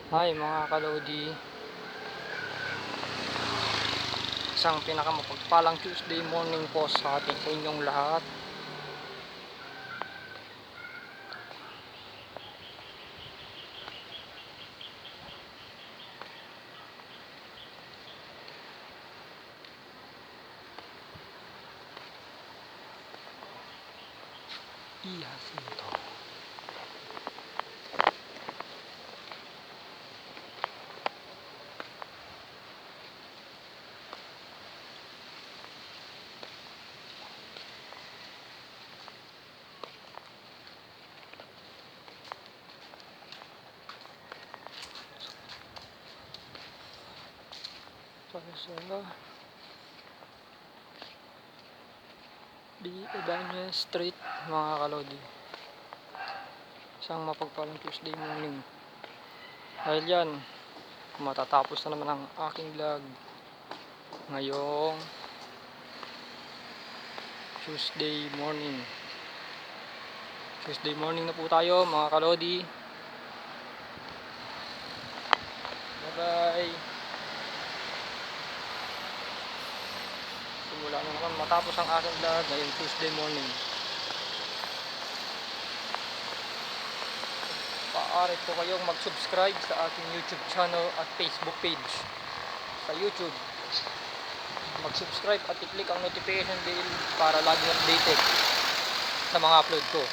Hi mga kalodi, isang pinakamapagpalang Tuesday morning po sa ating sa inyong lahat. Ihasinto. Sa di Ibanez Street mga kalodi, isang mapagpalang Tuesday morning. Dahil yan, matatapos na naman ang aking vlog ngayong Tuesday morning. Tuesday morning na po tayo mga kalodi. Bye bye. Simula na naman matapos ang aking vlog ngayong Tuesday morning. Maaari po kayong mag-subscribe sa aking YouTube channel at Facebook page. Sa YouTube, mag-subscribe at i-click ang notification bell para lagi updated sa mga upload ko.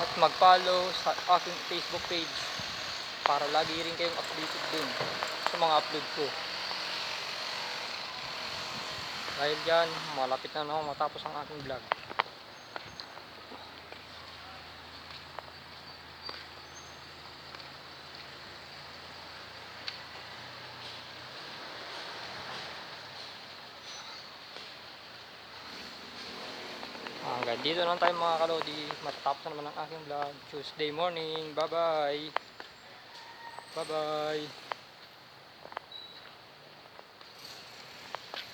At mag-follow sa aking Facebook page para lagi rin kayong updated dun sa mga upload ko. Dahil dyan, malapit na naman matapos ang aking vlog. Hanggang dito lang tayo mga kalodi. Matatapos na naman ang aking vlog Tuesday morning. Bye bye. Bye bye.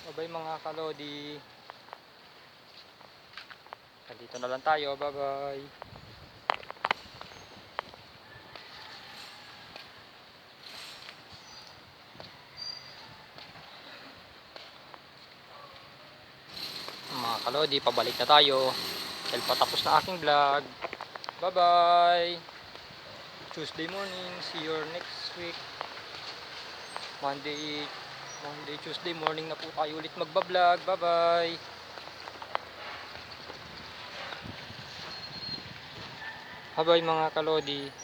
Bye bye mga kalodi. Dito na lang tayo. Bye bye. Mga kalodi, pabalik na tayo dahil patapos na aking vlog. Bye bye. Tuesday morning. See you next week. Monday, Tuesday morning na po tayo ulit magbablog. Bye bye. Bye bye mga kalodi.